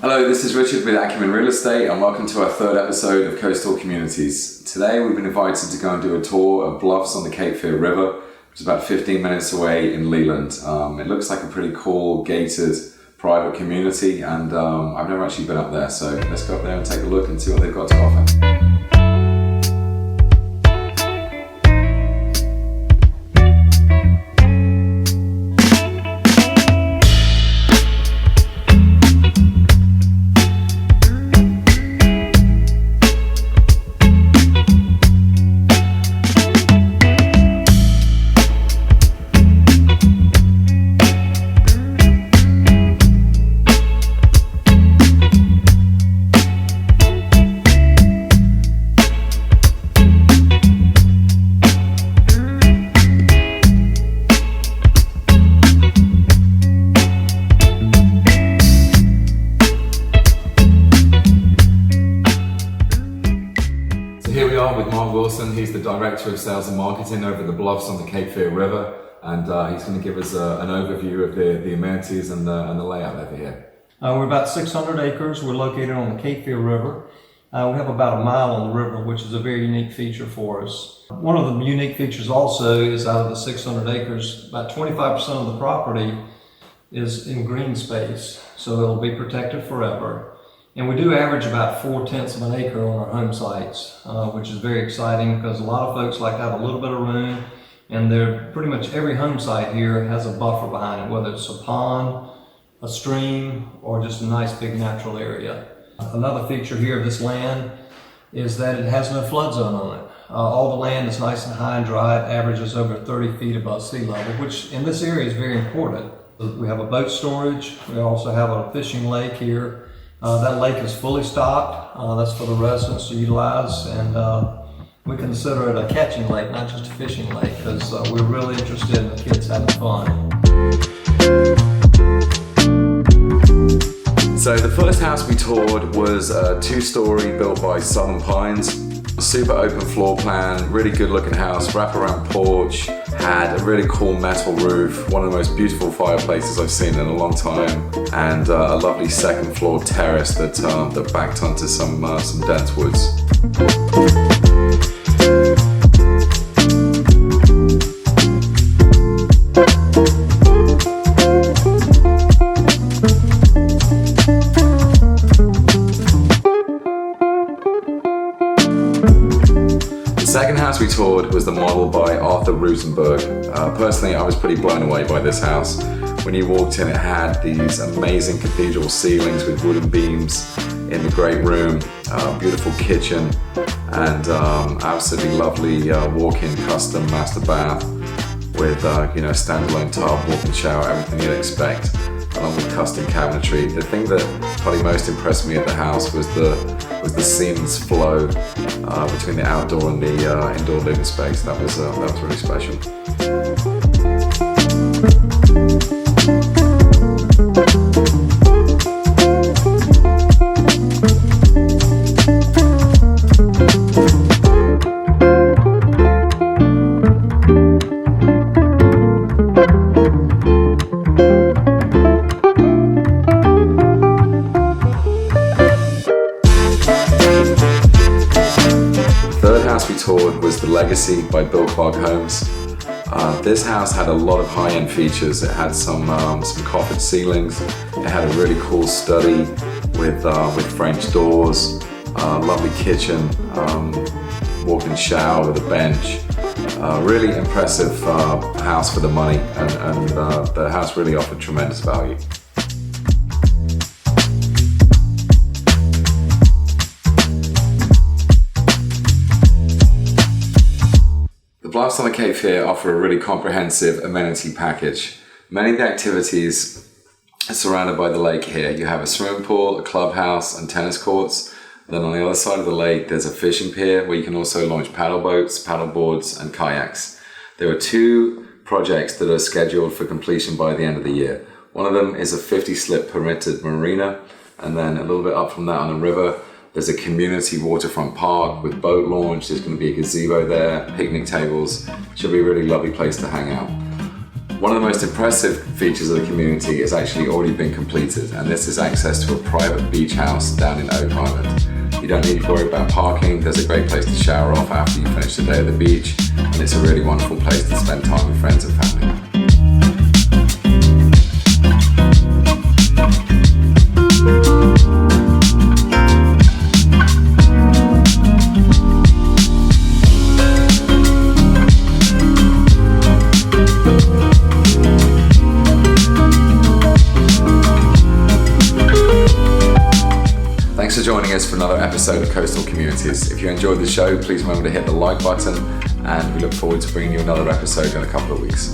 Hello, this is Richard with Acumen Real Estate and welcome to our third episode of Coastal Communities. Today we've been invited to go and do a tour of Bluffs on the Cape Fear River, which is about 15 minutes away in Leland. It looks like a pretty cool gated private community and I've never actually been up there, so let's go up there and take a look and see what they've got to offer. He's the Director of Sales and Marketing over the Bluffs on the Cape Fear River, and he's going to give us an overview of the amenities and the layout over here. We're about 600 acres. We're located on the Cape Fear River. We have about a mile on the river, which is a very unique feature for us. One of the unique features also is out of the 600 acres, about 25% of the property is in green space, so it'll be protected forever. And we do average about 4/10 of an acre on our home sites, which is very exciting because a lot of folks like to have a little bit of room, and pretty much every home site here has a buffer behind it, whether it's a pond, a stream, or just a nice big natural area. Another feature here of this land is that it has no flood zone on it. All the land is nice and high and dry. It averages over 30 feet above sea level, which in this area is very important. We have a boat storage. We also have a fishing lake here. That lake is fully stocked. That's for the residents to utilize, and we consider it a catching lake, not just a fishing lake, because we're really interested in the kids having fun. So the first house we toured was a 2-story built by Southern Pines. Super open floor plan, really good looking house, wraparound porch, had a really cool metal roof, one of the most beautiful fireplaces I've seen in a long time, and a lovely second floor terrace that backed onto some dense woods. The second house we toured was the model by Rutenberg. Personally, I was pretty blown away by this house. When you walked in, it had these amazing cathedral ceilings with wooden beams in the great room, beautiful kitchen, and absolutely lovely walk-in custom master bath with standalone tub, walk-in shower, everything you'd expect, along with custom cabinetry. The thing that probably most impressed me at the house was the seamless flow between the outdoor and the indoor living space. That was really special. We toured was the Legacy by Bill Clark Homes. This house had a lot of high-end features. It had some coffered ceilings. It had a really cool study with French doors, lovely kitchen, walk-in shower with a bench. Really impressive house for the money, and the house really offered tremendous value. The Bluffs on the Cape Fear offer a really comprehensive amenity package. Many of the activities are surrounded by the lake here. You have a swimming pool, a clubhouse, and tennis courts. Then on the other side of the lake, there's a fishing pier where you can also launch paddle boats, paddle boards, and kayaks. There are 2 projects that are scheduled for completion by the end of the year. One of them is a 50-slip permitted marina, and then a little bit up from that on the river, there's a community waterfront park with boat launch. There's going to be a gazebo there, picnic tables. Should be a really lovely place to hang out. One of the most impressive features of the community has actually already been completed, and this is access to a private beach house down in Oak Island. You don't need to worry about parking, there's a great place to shower off after you finish the day at the beach, and it's a really wonderful place to spend time with friends and family. Thanks for joining us for another episode of Coastal Communities. If you enjoyed the show, please remember to hit the like button, and we look forward to bringing you another episode in a couple of weeks.